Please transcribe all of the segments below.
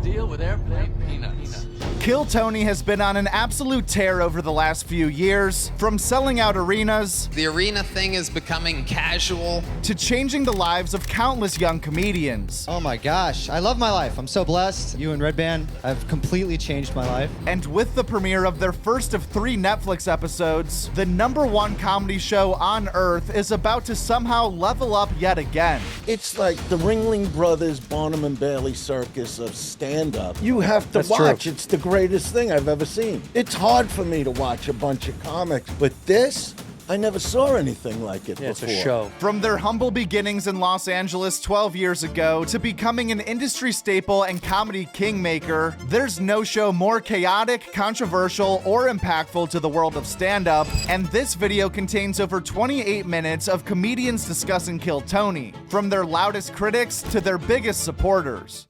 deal with airplane peanuts. Kill Tony has been on an absolute tear over the last few years, from selling out arenas, The arena thing is becoming casual. to changing the lives of countless young comedians. Oh my gosh, I love my life. I'm so blessed. You and Red Band have completely changed my life. And with the premiere of their first of 3 Netflix episodes, the #1 comedy show on Earth is about to somehow level up yet again. It's like the Ringling Brothers, Barnum and Bailey circus of stand-up. You have to That's watch. true. It's the greatest thing I've ever seen. It's hard for me to watch a bunch of comics, but this, I never saw anything like it before. It's a show. From their humble beginnings in Los Angeles 12 years ago to becoming an industry staple and comedy kingmaker, there's no show more chaotic, controversial, or impactful to the world of stand-up, and this video contains over 28 minutes of comedians discussing Kill Tony, from their loudest critics to their biggest supporters.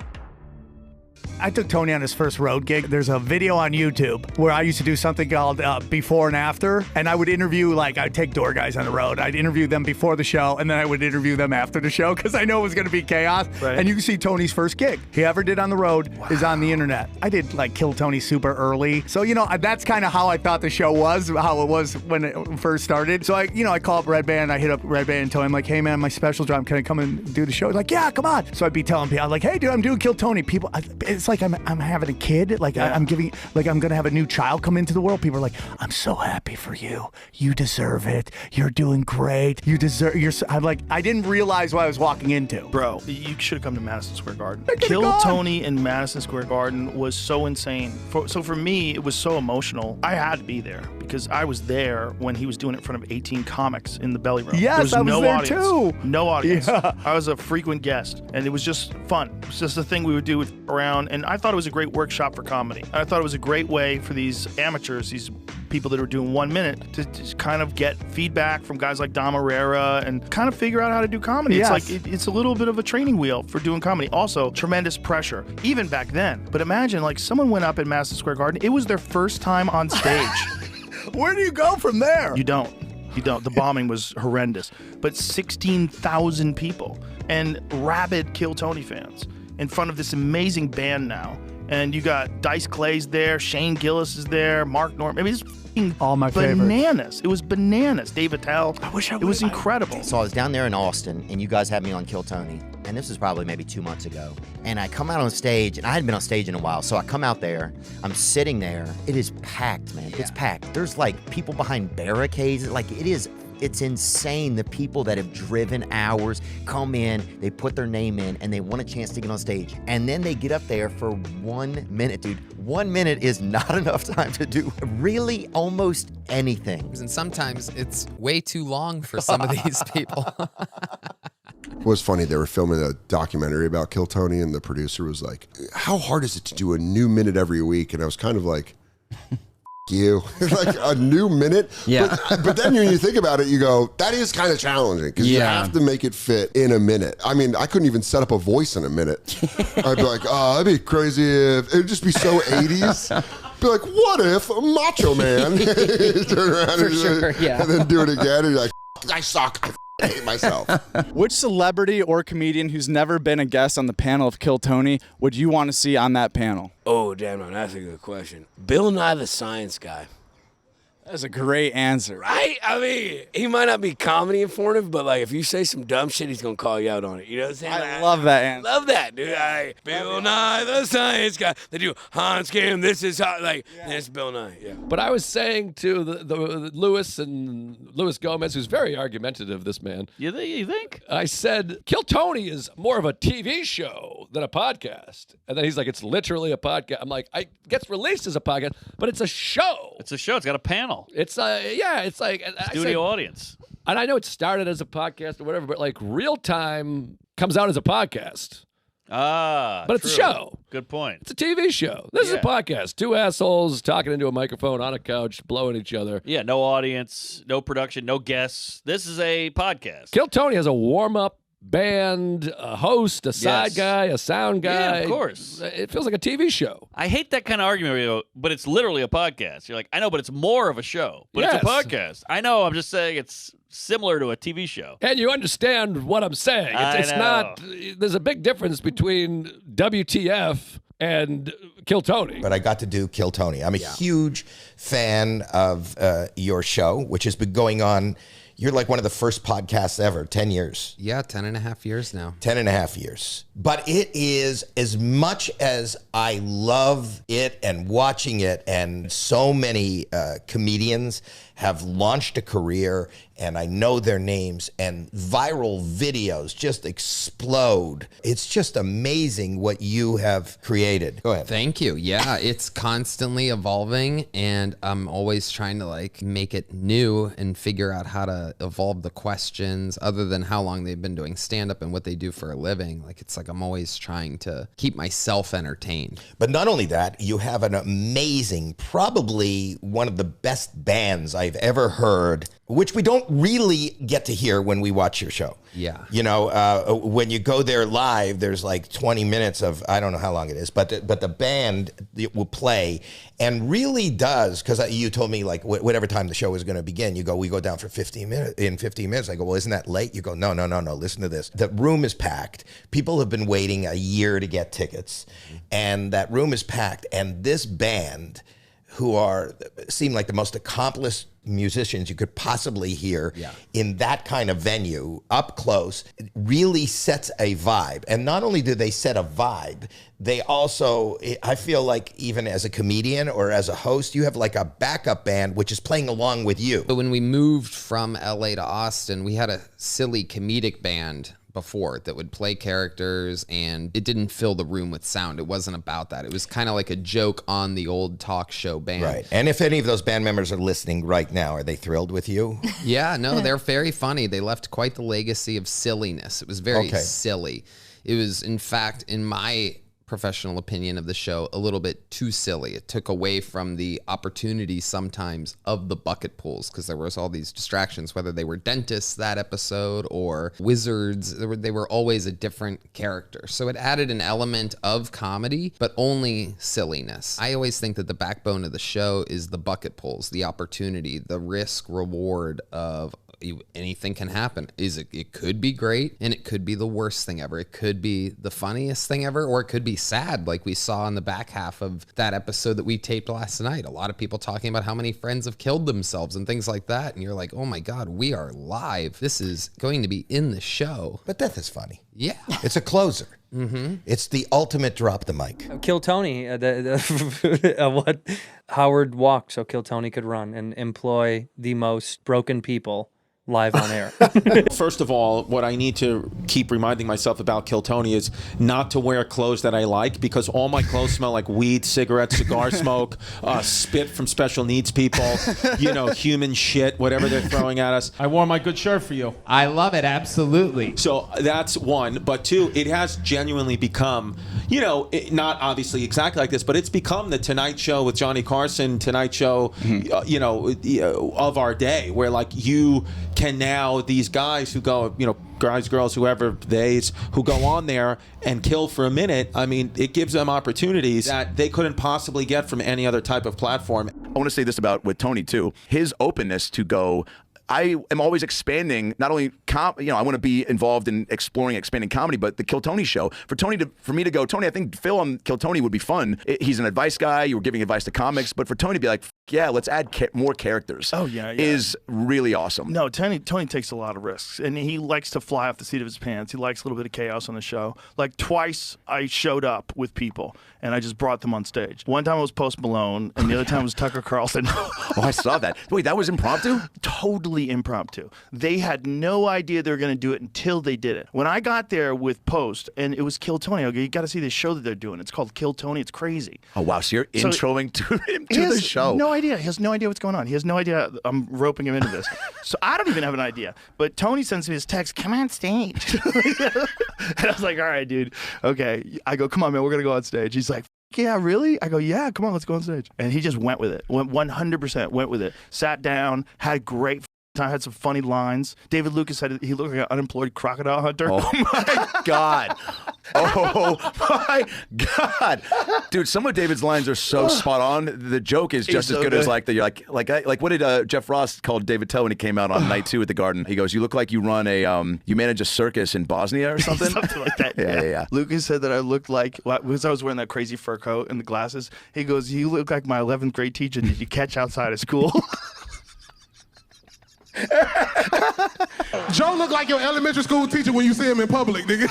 I took Tony on his first road gig. There's a video on YouTube where I used to do something called before and after, and I would interview, like, I'd take door guys on the road. I'd interview them before the show, and then I would interview them after the show because I know it was going to be chaos. Right. And you can see Tony's first gig he ever did on the road is on the internet. I did, like, Kill Tony super early. So, you know, that's kind of how I thought the show was, how it was when it first started. So, I call up Red Band. I hit up Red Band and tell him, like, hey, man, my special drop. Can I come and do the show? He's like, yeah, come on. So I'd be telling people, like, hey, dude, I'm doing Kill Tony. People, it's like I'm having a kid, like I'm giving, like I'm gonna have a new child come into the world. People are like, I'm so happy for you. You deserve it. You're doing great. You deserve. I'm like, I didn't realize what I was walking into. Bro, you should have come to Madison Square Garden. could've Kill gone. Tony in Madison Square Garden was so insane. So for me, it was so emotional. I had to be there because I was there when he was doing it in front of 18 comics in the belly room. Yes, there I was no there audience. too. No audience. Yeah. I was a frequent guest, and it was just fun. It was just a thing we would do around, and I thought it was a great workshop for comedy. I thought it was a great way for these amateurs, these people that were doing 1 minute, to just kind of get feedback from guys like Dom Herrera and kind of figure out how to do comedy. Yes. It's like it's a little bit of a training wheel for doing comedy. Also, tremendous pressure, even back then. But imagine, like, someone went up in Madison Square Garden. It was their first time on stage. Where do you go from there? You don't. The bombing was horrendous. But 16,000 people and rabid Kill Tony fans in front of this amazing band now. And you got Dice Clay's there, Shane Gillis is there, Mark Norman. I mean, it's f***ing All my favorites. bananas. It was bananas. Dave Attell. I wish I It was would've- incredible. So I was down there in Austin, and you guys had me on Kill Tony, and this was probably maybe 2 months ago. And I come out on stage, and I hadn't been on stage in a while, so I come out there, I'm sitting there. It is packed, man. It's packed. There's, like, people behind barricades. Like, it's insane. The people that have driven hours come in, they put their name in, and they want a chance to get on stage. And then they get up there for 1 minute, dude. 1 minute is not enough time to do really almost anything. And sometimes it's way too long for some of these people. It was funny, they were filming a documentary about Kill Tony, and the producer was like, how hard is it to do a new minute every week? And I was kind of like, you. Like, a new minute? Yeah. But then when you think about it, you go, that is kind of challenging, because you have to make it fit in a minute. I mean, I couldn't even set up a voice in a minute. I'd be like, oh, that'd be crazy if, it'd just be so 80s. Be like, what if Macho Man? Turn around and then do it again, and you're like, I suck. I hate myself. Which celebrity or comedian who's never been a guest on the panel of Kill Tony would you want to see on that panel? Oh, damn, no, that's a good question. Bill Nye the Science Guy. That's a great answer. Right? I mean, he might not be comedy informative, but, like, if you say some dumb shit, he's going to call you out on it. You know what I'm saying? I love that answer. Love that, dude. Bill Nye the Science Guy. They do Hans Kim, this is hot. Like, it's Bill Nye, yeah. But I was saying to the Lewis Gomez, who's very argumentative, this man. You think? I said, Kill Tony is more of a TV show than a podcast. And then he's like, it's literally a podcast. I'm like, it gets released as a podcast, but it's a show. It's a show. It's got a panel. It's it's like Studio audience. And I know it started as a podcast or whatever, but like Real Time comes out as a podcast. Ah, but it's a show. Good point. It's a TV show. This is a podcast. Two assholes talking into a microphone on a couch, blowing each other. Yeah, no audience, no production, no guests. This is a podcast. Kill Tony has a warm-up band, a host, a side guy, a sound guy. Yeah, of course. It feels like a TV show. I hate that kind of argument where you go, but it's literally a podcast. You're like, I know, but it's more of a show. But it's a podcast. I know, I'm just saying it's similar to a TV show. And you understand what I'm saying. It's not, there's a big difference between WTF and Kill Tony. But I got to do Kill Tony. I'm a huge fan of your show, which has been going on. You're like one of the first podcasts ever, 10 years. Yeah, 10 and a half years now. 10 and a half years. But it is, as much as I love it and watching it, and so many comedians have launched a career, and I know their names, and viral videos just explode. It's just amazing what you have created. Go ahead. Thank you. Yeah, it's constantly evolving, and I'm always trying to like make it new and figure out how to evolve the questions other than how long they've been doing stand-up and what they do for a living. Like, it's like I'm always trying to keep myself entertained. But not only that, you have an amazing, probably one of the best bands I've ever heard, which we don't really get to hear when we watch your show. Yeah. You know, when you go there live, there's like 20 minutes of, I don't know how long it is, but the band will play and really does, because you told me like whatever time the show was going to begin, you go, we go down for 15 minutes. In 15 minutes, I go, well, isn't that late? You go, no, listen to this. The room is packed. People have been waiting a year to get tickets, and that room is packed. And this band, who seem like the most accomplished musicians you could possibly hear in that kind of venue, up close, really sets a vibe. And not only do they set a vibe, they also, I feel like even as a comedian or as a host, you have like a backup band which is playing along with you. But when we moved from LA to Austin, we had a silly comedic band before that would play characters, and it didn't fill the room with sound. It wasn't about that. It was kind of like a joke on the old talk show band. Right. And if any of those band members are listening right now, are they thrilled with you? Yeah, no, they're very funny. They left quite the legacy of silliness. It was very silly. It was, in fact, in my professional opinion of the show, a little bit too silly. It took away from the opportunity sometimes of the bucket pools, because there was all these distractions, whether they were dentists that episode or wizards. They were always a different character. So it added an element of comedy, but only silliness. I always think that the backbone of the show is the bucket pools, the opportunity, the risk reward of anything can happen. It could be great, and it could be the worst thing ever. It could be the funniest thing ever, or it could be sad, like we saw in the back half of that episode that we taped last night. A lot of people talking about how many friends have killed themselves and things like that, and you're like, oh my God, we are live. This is going to be in the show. But death is funny. Yeah. It's a closer. Mm-hmm. It's the ultimate drop the mic. Kill Tony, what Howard walked so Kill Tony could run, and employ the most broken people live on air. First of all, what I need to keep reminding myself about Kill Tony is not to wear clothes that I like, because all my clothes smell like weed, cigarettes, cigar smoke, spit from special needs people, human shit, whatever they're throwing at us. I wore my good shirt for you. I love it, absolutely. So that's one. But two, it has genuinely become, not obviously exactly like this, but it's become the Tonight Show with Johnny Carson, Tonight Show, of our day, where like you can now, these guys who go, guys, girls, whoever, theys, who go on there and kill for a minute, I mean, it gives them opportunities that they couldn't possibly get from any other type of platform. I want to say this with Tony too. His openness to go, I am always expanding, not only, I want to be involved in expanding comedy, but the Kill Tony show. For me to go, Tony, I think Phil on Kill Tony would be fun. He's an advice guy. You were giving advice to comics. But for Tony to be like, yeah, let's add more characters. Oh, yeah. Is really awesome. No, Tony takes a lot of risks, and he likes to fly off the seat of his pants. He likes a little bit of chaos on the show. Like twice I showed up with people, and I just brought them on stage. One time it was Post Malone, and the other time was Tucker Carlson. Oh, I saw that. Wait, that was impromptu? Totally impromptu. They had no idea they were going to do it until they did it. When I got there with Post, and it was Kill Tony, I go, you got to see this show that they're doing. It's called Kill Tony. It's crazy. Oh, wow. So you're introing to him to the show. No idea. He has no idea what's going on. He has no idea I'm roping him into this. So I don't even have an idea. But Tony sends me his text, come on stage. And I was like, all right, dude. Okay. I go, come on, man. We're going to go on stage. He's like, yeah, really? I go, yeah, come on, let's go on stage. And he just went with it. 100% went with it. Sat down, had great I had some funny lines. David Lucas said he looked like an unemployed crocodile hunter. Oh my God. Oh my God. Dude, some of David's lines are so spot on. The joke is just as good as like what did Jeff Ross call David Tell when he came out on night 2 at the Garden? He goes, "You look like you run you manage a circus in Bosnia or something." Something like that. Yeah. Lucas said that I looked like, because I was wearing that crazy fur coat and the glasses. He goes, "You look like my 11th grade teacher did you catch outside of school." Joe look like your elementary school teacher when you see him in public, nigga.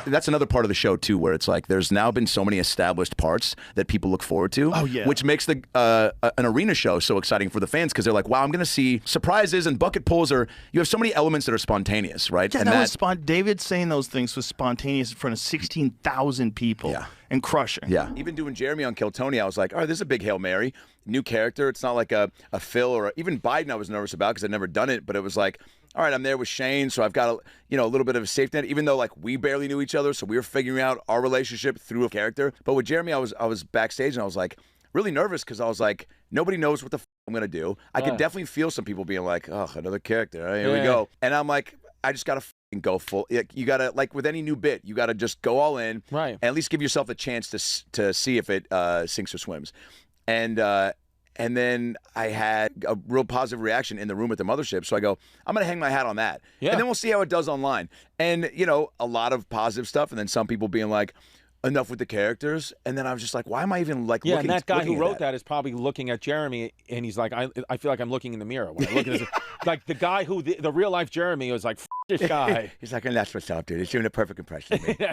That's another part of the show too, where it's like there's now been so many established parts that people look forward to. Oh, yeah. Which makes the an arena show so exciting for the fans because they're like, wow, I'm going to see surprises and bucket pulls. Or you have so many elements that are spontaneous, right? Yeah, and that was David saying those things was spontaneous in front of 16,000 people and crushing. Yeah. Even doing Jeremy on Kill Tony, I was like, all right, this is a big Hail Mary. New character. It's not like a Phil or even Biden I was nervous about because I'd never done it. But it was like, all right, I'm there with Shane, so I've got a little bit of a safety net, even though like we barely knew each other, so we were figuring out our relationship through a character. But with Jeremy, I was backstage and I was like really nervous because I was like, nobody knows what the I'm gonna do. I could definitely feel some people being like, oh, another character. All right, here we go. And I'm like, I just gotta go full. You gotta, like with any new bit, you gotta just go all in, right? And at least give yourself a chance to see if it sinks or swims. And then I had a real positive reaction in the room at the mothership. So I go, I'm going to hang my hat on that. Yeah. And then we'll see how it does online. And, a lot of positive stuff. And then some people being like, enough with the characters. And then I was just like, why am I even like looking? And that guy who wrote that is probably looking at Jeremy and he's like, I feel like I'm looking in the mirror. When I look at this, like the guy who, the real life Jeremy was like, F this guy. He's like, and that's what's up, dude. It's doing a perfect impression of me. You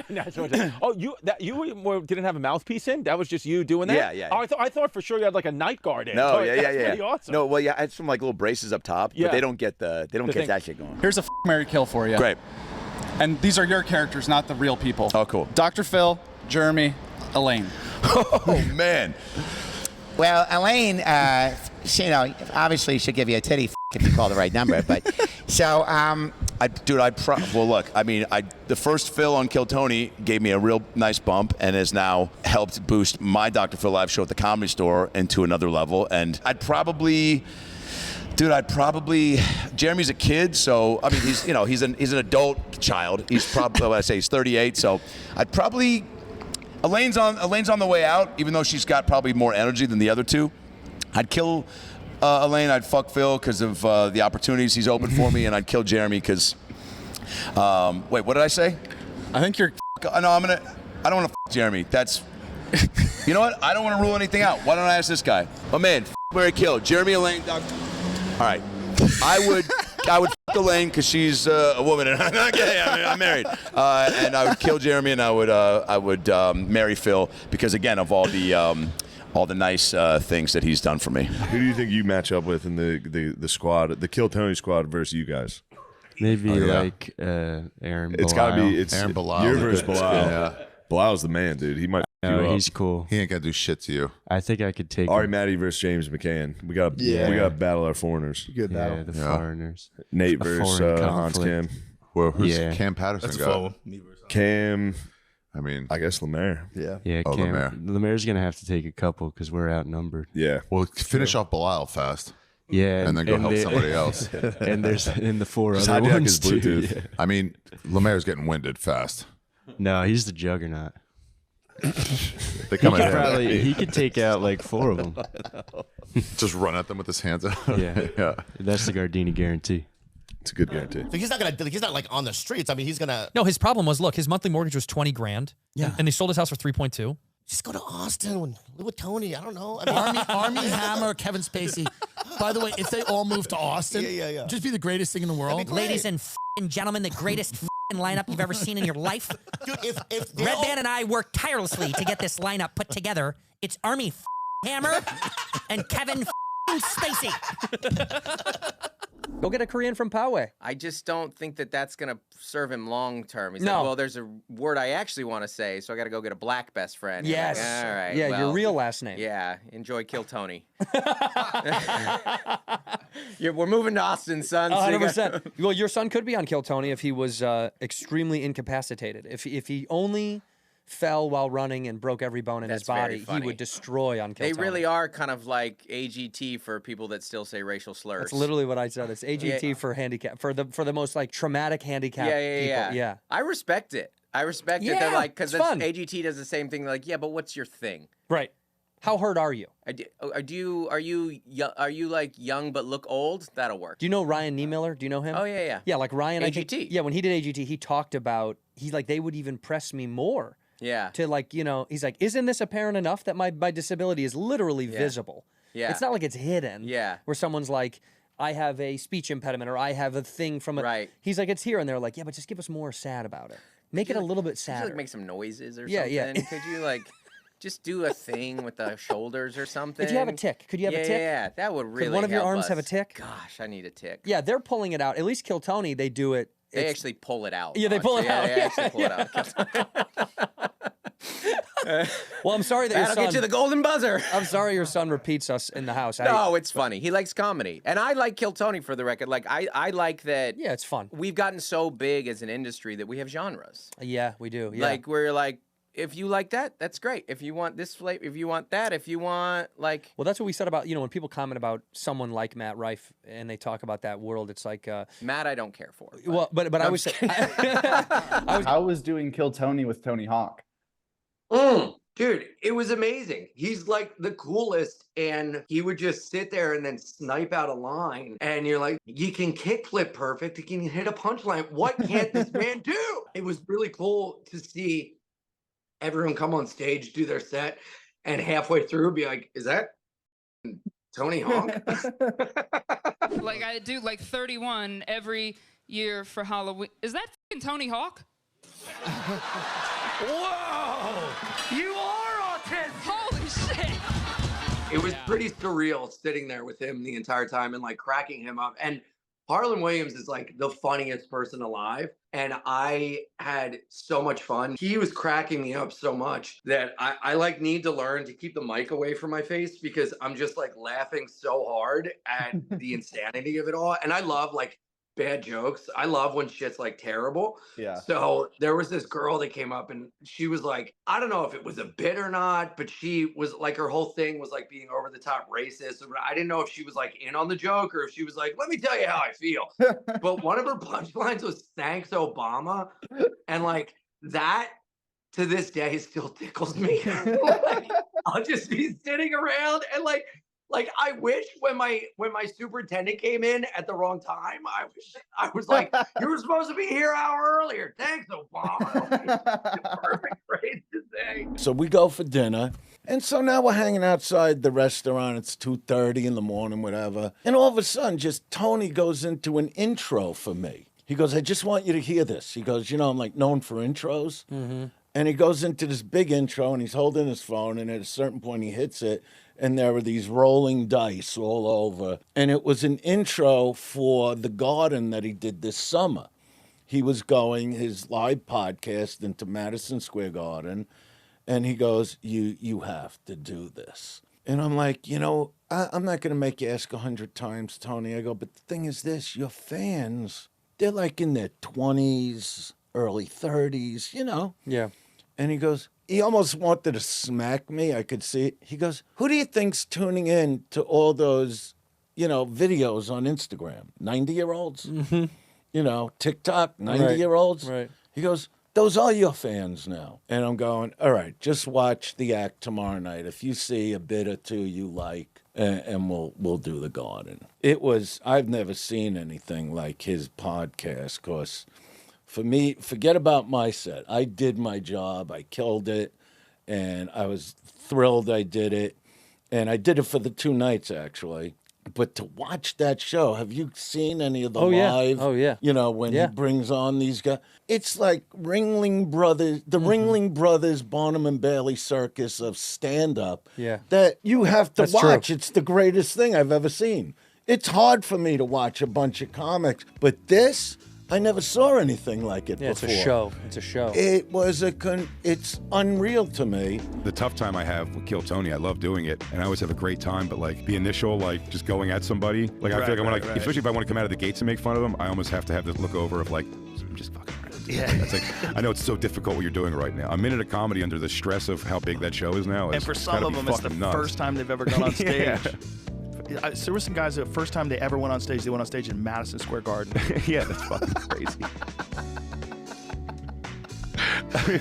didn't have a mouthpiece in? That was just you doing that? Yeah. Oh, I thought for sure you had like a night guard in. No, That's yeah. pretty awesome. No, well, I had some like little braces up top, but they don't get that shit going. Here's a Mary kill for you. Great. And these are your characters, not the real people. Oh, cool. Dr. Phil, Jeremy, Elaine. Oh, man. Well, Elaine, obviously should give you a titty if you call the right number, but so, the first Phil on Kill Tony gave me a real nice bump and has now helped boost my Dr. Phil live show at the Comedy Store into another level. And Jeremy's a kid, so I mean he's an adult child. He's probably he's 38, so Elaine's on the way out, even though she's got probably more energy than the other two. I'd kill Elaine. I'd fuck Phil because of the opportunities he's opened for me, and I'd kill Jeremy because. Wait, what did I say? I think you're. No, I don't want to fuck Jeremy. That's. You know what? I don't want to rule anything out. Why don't I ask this guy? My man, Mary kill Jeremy, Elaine, Doctor. All right, I would fuck Elaine because she's a woman and I'm not gay. I'm married, and I would kill Jeremy and I would marry Phil because again of all the nice things that he's done for me. Who do you think you match up with in the squad, the Kill Tony squad versus you guys? Maybe Aaron Bilal. It's got to be Aaron Bilal. Your versus Bilal. Yeah. Bilal's the man, dude. He might. No, he's cool. He ain't gonna do shit to you. I think I could take Ari Matty versus James McCann. We got to battle our foreigners. Good battle. Yeah, the foreigners. Nate versus Hans Cam. Well, who's Cam Patterson That's got? Cam. I mean, I guess Lemaire. Yeah. Oh, Lemaire's gonna have to take a couple because we're outnumbered. Yeah. Well, finish off Bilal fast. Yeah, and then go help somebody else. And there's the four Just other hijack ones his Bluetooth. too. Yeah. I mean, Lemaire's getting winded fast. No, he's the juggernaut. They come he could take out like 4 of them. Just run at them with his hands out. Yeah. That's the Gardini guarantee. It's a good guarantee. So he's not like on the streets. I mean, he's gonna. No, his problem was, look, his monthly mortgage was $20,000. Yeah. And he sold his house for 3.2. Just go to Austin, live with Tony. I don't know. I mean, Army Hammer, Kevin Spacey. By the way, if they all move to Austin, just be the greatest thing in the world. Ladies and gentlemen, the greatest lineup you've ever seen in your life. Dude, if Red Band and I worked tirelessly to get this lineup put together. It's Army Hammer and Kevin Spacey. Go get a Korean from Poway. I just don't think that's going to serve him long term. He's No. like, well, there's a word I actually want to say, so I got to go get a black best friend. Yes. Like, all right. Yeah, well, your real last name. Yeah. Enjoy Kill Tony. We're moving to Austin, son. so you 100%. Well, your son could be on Kill Tony if he was extremely incapacitated. If he only fell while running and broke every bone in his That's very body, he funny. would destroy on Kill They Tony. really are kind of like AGT for people that still say racial slurs. That's literally what I said. It's AGT for handicap, for the most like traumatic handicap people. Yeah. I respect it. I respect it. Yeah, They're like, because it's fun. AGT does the same thing. Like, yeah, but what's your thing? Right. How hurt are you? Are you like young but look old? That'll work. Do you know Ryan Niemiller? Do you know him? Oh, yeah. Yeah, like Ryan. AGT. I think, yeah, when he did AGT, he talked about they would even press me more. Yeah. To like, he's like, isn't this apparent enough that my disability is literally visible? Yeah. It's not like it's hidden. Yeah. Where someone's like, I have a speech impediment or I have a thing from it. Right. He's like, it's here, and they're like, yeah, but just give us more sad about it. Make it a little bit Could you sadder. like make some noises or Yeah, something? yeah. Could you like just do a thing with the shoulders or something? Could you have a tick? Could you have a tick? Yeah, that would really Could one of your help arms us. have a tick? Gosh, I need a tick. Yeah, they're pulling it out. At least Kill Tony, they do it. They actually pull it out. Yeah, they pull it out. They actually pull it out. Well, I'm sorry that your That'll son... get you the golden buzzer. I'm sorry your son repeats us in the house. No, it's funny. He likes comedy. And I like Kill Tony, for the record. Like, I like that... Yeah, it's fun. We've gotten so big as an industry that we have genres. Yeah, we do. Yeah. Like, we're like, if you like that, that's great. If you want this flavor, if you want that, if you want, like... Well, that's what we said about, when people comment about someone like Matt Rife and they talk about that world, it's like... Matt, I don't care for. Well, but I was saying... How was doing Kill Tony with Tony Hawk? Dude, it was amazing. He's like the coolest, and he would just sit there and then snipe out a line, and you're like, you can kickflip perfect, you can hit a punchline. What can't this man do? It was really cool to see everyone come on stage, do their set, and halfway through be like, is that Tony Hawk? Like I do like 31 every year for Halloween. Is that f***ing Tony Hawk? Whoa! You are autistic! Holy shit! It was pretty surreal sitting there with him the entire time and like cracking him up. And Harlan Williams is like the funniest person alive. And I had so much fun. He was cracking me up so much that I like need to learn to keep the mic away from my face because I'm just like laughing so hard at the insanity of it all. And I love like bad jokes. I love when shit's like terrible. Yeah. So there was this girl that came up and she was like, I don't know if it was a bit or not, but she was like, her whole thing was like being over the top racist. I didn't know if she was like in on the joke or if she was like, let me tell you how I feel. But one of her punchlines was thanks Obama. And like that to this day still tickles me. Like, I'll just be sitting around and like I wish when my superintendent came in at the wrong time, I was like, you were supposed to be here an hour earlier. Thanks, Obama. Perfect phrase to say. So we go for dinner. And so now we're hanging outside the restaurant. It's 2:30 in the morning, whatever. And all of a sudden, just Tony goes into an intro for me. He goes, I just want you to hear this. He goes, I'm like known for intros. Mm-hmm. And he goes into this big intro and he's holding his phone. And at a certain point, he hits it. And there were these rolling dice all over. And it was an intro for the garden that he did this summer. He was going his live podcast into Madison Square Garden. And he goes, you have to do this. And I'm like, I'm not going to make you ask 100 times, Tony. I go, but the thing is this, your fans, they're like in their 20s, early 30s, Yeah. And he goes, he almost wanted to smack me. I could see it. He goes, who do you think's tuning in to all those, videos on Instagram? 90-year-olds? Mm-hmm. TikTok, 90-year-olds? Right. He goes, those are your fans now. And I'm going, all right, just watch the act tomorrow night. If you see a bit or two you like, and we'll do the garden. I've never seen anything like his podcast, because for me, forget about my set. I did my job. I killed it. And I was thrilled I did it. And I did it for the 2 nights, actually. But to watch that show, have you seen any of the live? Oh, yeah. When he brings on these guys. It's like Ringling Brothers, the Ringling Brothers, Barnum and Bailey circus of stand-up. Yeah. That you have to That's watch. true. It's the greatest thing I've ever seen. It's hard for me to watch a bunch of comics. But this, I never saw anything like it before. It's a show. It's a show. It was it's unreal to me. The tough time I have with Kill Tony, I love doing it, and I always have a great time. But like the initial, like just going at somebody, like I feel like I want especially if I want to come out of the gates and make fun of them, I almost have to have this look over of like, I'm just fucking around. Yeah. That's like, I know it's so difficult what you're doing right now. A minute of comedy under the stress of how big that show is now. And for some of them, it's the first time they've ever gone on stage. There were some guys, the first time they ever went on stage, they went on stage in Madison Square Garden. Yeah, that's fucking crazy.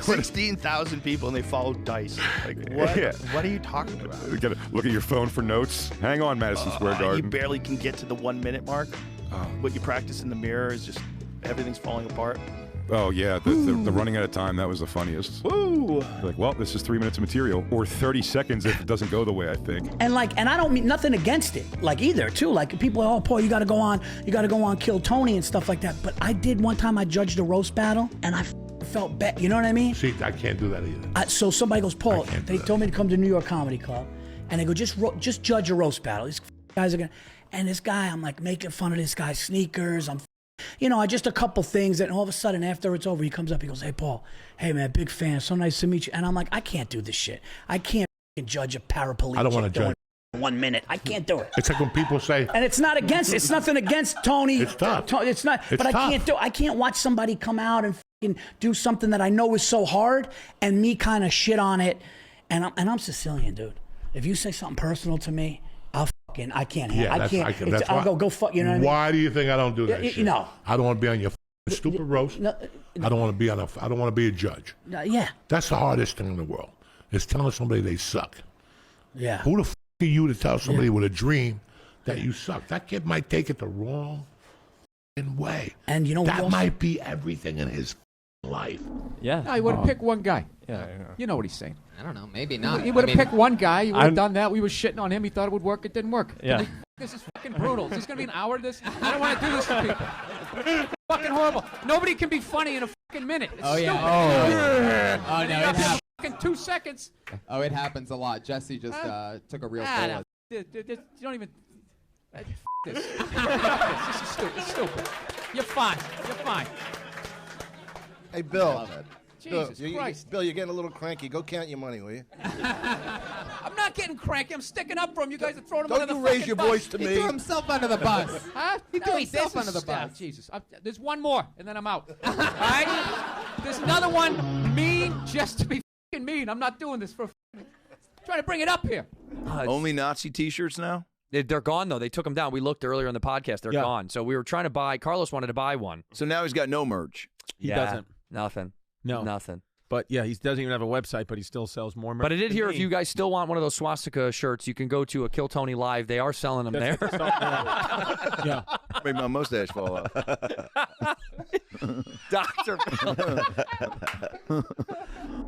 16,000 people, and they followed Dice. Like, what? Yeah. What are you talking about? You gotta look at your phone for notes. Hang on, Madison Square Garden. You barely can get to the 1 minute mark. What you practice in the mirror is just everything's falling apart. Oh yeah, the running out of time, that was the funniest. Woo! Like, well, this is 3 minutes of material, or 30 seconds if it doesn't go the way I think. And I don't mean nothing against it, like either too. Like people, oh Paul, you gotta go on Kill Tony and stuff like that. But I did one time. I judged a roast battle, and I felt bad. You know what I mean? See, I can't do that either. So somebody goes, Paul, they told me to come to New York Comedy Club, and they go, just judge a roast battle. These guys are gonna, and this guy, I'm like making fun of this guy's sneakers. I just a couple things, and all of a sudden after it's over, he comes up, he goes, hey Paul, hey man, big fan, so nice to meet you. And I'm like, I can't do this shit. I can't judge a paraplegic. I don't want to judge. 1 minute. I can't do it. It's like when people say, and it's nothing against Tony. It's tough. It's not, it's but tough. I can't watch somebody come out and do something that I know is so hard, and me kind of shit on it. And I'm Sicilian, dude. If you say something personal to me, I can't handle it. Yeah, I'll go fuck, you know what I mean? Why do you think I don't do that shit? No. I don't want to be on your stupid roast. No, I don't want to be a judge. Yeah. That's the hardest thing in the world, is telling somebody they suck. Yeah. Who the are you to tell somebody with a dream that you suck? That kid might take it the wrong way. And that might be everything in his life. Yeah. No, he would have picked one guy. Yeah. You know what he's saying. I don't know. Maybe not. He would have picked one guy. He would have done that. We were shitting on him. He thought it would work. It didn't work. Yeah. This is fucking brutal. Is this going to be an hour of this? I don't want to do this to people. Fucking horrible. Nobody can be funny in a fucking minute. It's stupid. Oh no, it happens. Fucking 2 seconds. Oh, it happens a lot. Jesse just took a real bullet. You don't even. This. This is stupid. It's stupid. You're fine. You're fine. Hey, Bill. Jesus Christ. Bill, you're getting a little cranky. Go count your money, will you? I'm not getting cranky. I'm sticking up for him. You guys are throwing him Don't under the you raise fucking your bus. voice to He me. threw himself under the bus. Huh? He threw No, himself this under the is- bus. Jesus. There's one more, and then I'm out. All right? There's another one mean just to be fucking mean. I'm not doing this for trying to bring it up here. Only Nazi T-shirts now? They're gone, though. They took them down. We looked earlier in the podcast. They're gone. So we were trying to buy. Carlos wanted to buy one. So now he's got no merch. He doesn't. Nothing. No. Nothing. But yeah, he doesn't even have a website, but he still sells more merch. But I did hear than if you guys still want one of those swastika shirts, you can go to a Kill Tony Live. They are selling them there. Yeah. Made my mustache fall off. Doctor.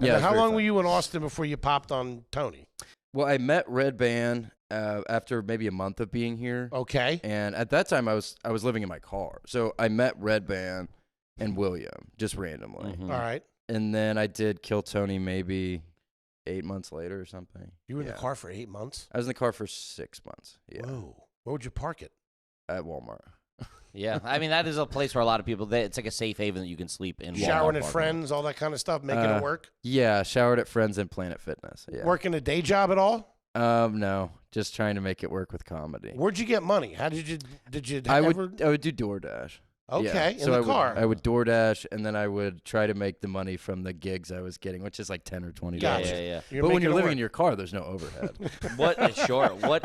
Yeah. How long were you in Austin before you popped on Tony? Well, I met Red Band after maybe a month of being here. Okay. And at that time, I was living in my car, so I met Red Band and William just randomly. All right. And then I did Kill Tony maybe 8 months later or something. You were in the car for 8 months? I was in the car for 6 months. Yeah. Whoa. Where would you park it? At Walmart. Yeah, I mean that is a place where a lot of people. It's like a safe haven that you can sleep in. Showering at friends, all that kind of stuff, making it work. Yeah, showered at friends and Planet Fitness. Yeah. Working a day job at all? No, just trying to make it work with comedy. Where'd you get money? How did you? I would do DoorDash. Okay, yeah. in the car. I would DoorDash, and then I would try to make the money from the gigs I was getting, which is like $10 or $20. Gotcha. Yeah. But when you're living in your car, there's no overhead. What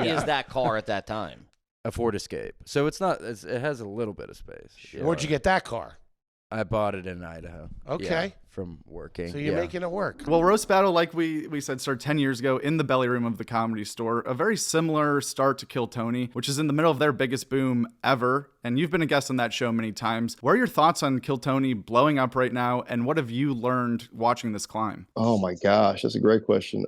is that car at that time? A Ford Escape. So it's not. It has a little bit of space. Yeah. Where'd you get that car? I bought it in Idaho. Okay. From working. So you're making it work. Well, Roast Battle, like we said, started 10 years ago in the belly room of the Comedy Store. A very similar start to Kill Tony, which is in the middle of their biggest boom ever. And you've been a guest on that show many times. What are your thoughts on Kill Tony blowing up right now? And what have you learned watching this climb? Oh my gosh, that's a great question.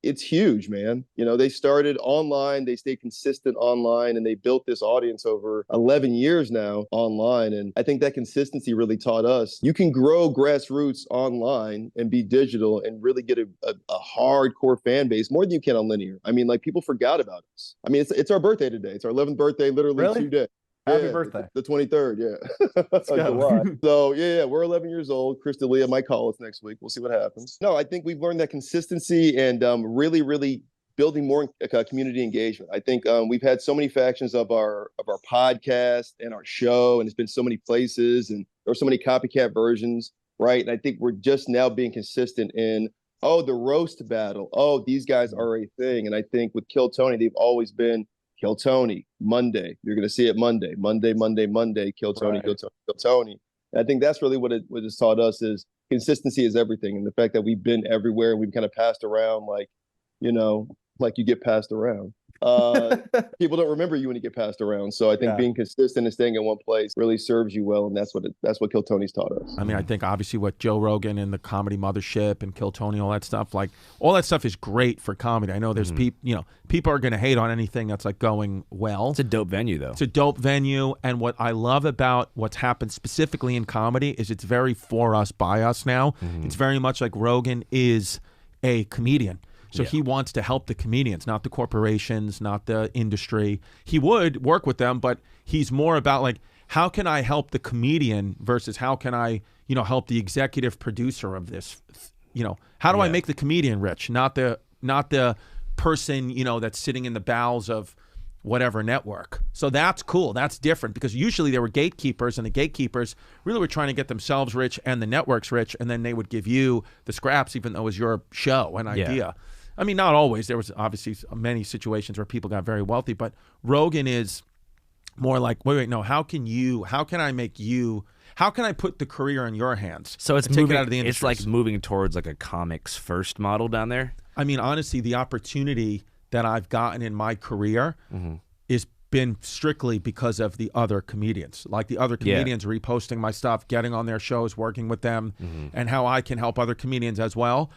It's huge, man. You know, they started online, they stayed consistent online, and they built this audience over 11 years now online. And I think that consistency really taught us you can grow grassroots online and be digital and really get a hardcore fan base more than you can on linear. I mean, like, people forgot about us. I mean, it's our birthday today. It's our 11th birthday, literally 2 days. Happy birthday. The 23rd, yeah. Let's go. July. So, yeah, we're 11 years old. Chris D'Elia might call us next week. We'll see what happens. No, I think we've learned that consistency and really, really building more community engagement. I think we've had so many factions of our podcast and our show, and it's been so many places, and there are so many copycat versions, right? And I think we're just now being consistent in, oh, the roast battle. Oh, these guys are a thing. And I think with Kill Tony, they've always been Kill Tony, Monday. You're going to see it Monday, Kill Tony, Kill Tony, Kill Tony. And I think that's really what it's taught us is consistency is everything. And the fact that we've been everywhere and we've kind of passed around like you get passed around. People don't remember you when you get passed around. So I think being consistent and staying in one place really serves you well, and that's what Kill Tony's taught us. I mean, I think obviously what Joe Rogan and the Comedy Mothership and Kill Tony, all that stuff, like all that stuff is great for comedy. I know there's people are going to hate on anything that's like going well. It's a dope venue though. It's a dope venue, and what I love about what's happened specifically in comedy is it's very for us, by us now. It's very much like Rogan is a comedian. So he wants to help the comedians, not the corporations, not the industry. He would work with them, but he's more about like, how can I help the comedian versus how can I, help the executive producer of this? How do I make the comedian rich, not the person, that's sitting in the bowels of whatever network. So that's cool. That's different because usually there were gatekeepers, and the gatekeepers really were trying to get themselves rich and the networks rich, and then they would give you the scraps even though it was your show and idea. I mean, not always. There was obviously many situations where people got very wealthy, but Rogan is more like, no, how can I put the career in your hands? So it's moving, take it out of the industry. It's like moving towards like a comics first model down there. I mean, honestly, the opportunity that I've gotten in my career is been strictly because of the other comedians, like the other comedians reposting my stuff, getting on their shows, working with them, and how I can help other comedians as well.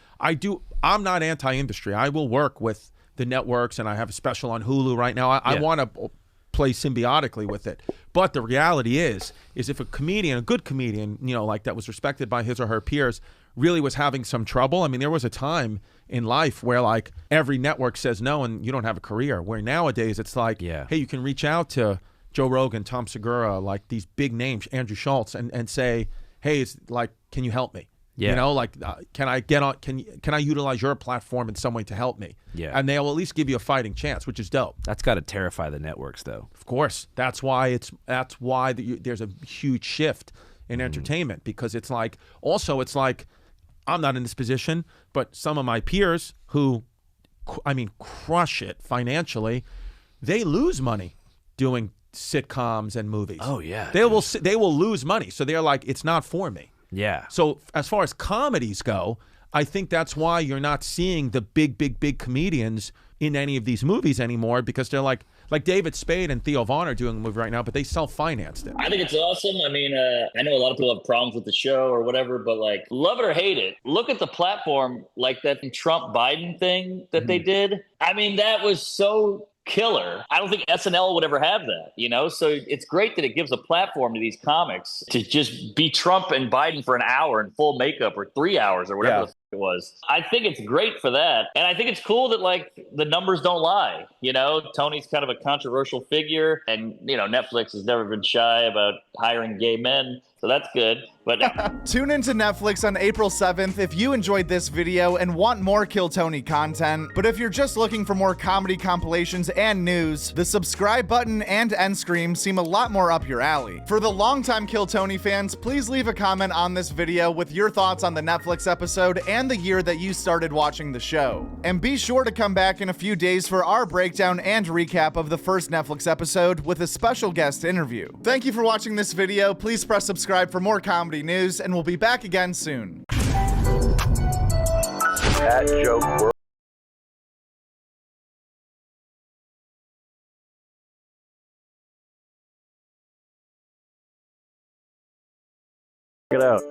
I'm not anti-industry. I will work with the networks, and I have a special on Hulu right now. I want to play symbiotically with it. But the reality is if a comedian, a good comedian, like that was respected by his or her peers, really was having some trouble. I mean, there was a time in life where like every network says no and you don't have a career, where nowadays it's like, hey, you can reach out to Joe Rogan, Tom Segura, like these big names, Andrew Schultz, and say, hey, it's like, can you help me? Can I get on? Can I utilize your platform in some way to help me? And they'll at least give you a fighting chance, which is dope. That's got to terrify the networks, though. Of course, that's why there's a huge shift in entertainment, because it's like I'm not in this position, but some of my peers who, crush it financially, they lose money doing sitcoms and movies. Oh yeah, they will lose money, so they're like, it's not for me. Yeah. So as far as comedies go, I think that's why you're not seeing the big comedians in any of these movies anymore, because they're like David Spade and Theo Vaughn are doing a movie right now, but they self-financed it. I think it's awesome. I mean, I know a lot of people have problems with the show or whatever, but like, love it or hate it, look at the platform, like that Trump-Biden thing that they did. I mean, that was so killer. I don't think SNL would ever have that, so it's great that it gives a platform to these comics to just be Trump and Biden for an hour in full makeup, or 3 hours, or whatever the f- it was. I think it's great for that, and I think it's cool that like the numbers don't lie. Tony's kind of a controversial figure, and Netflix has never been shy about hiring gay men, so that's good. But tune into Netflix on April 7th if you enjoyed this video and want more Kill Tony content. But if you're just looking for more comedy compilations and news, the subscribe button and end screen seem a lot more up your alley. For the longtime Kill Tony fans, please leave a comment on this video with your thoughts on the Netflix episode and the year that you started watching the show. And be sure to come back in a few days for our breakdown and recap of the first Netflix episode with a special guest interview. Thank you for watching this video. Please press subscribe for more comedy news, and we'll be back again soon. At Joke World. Check it out.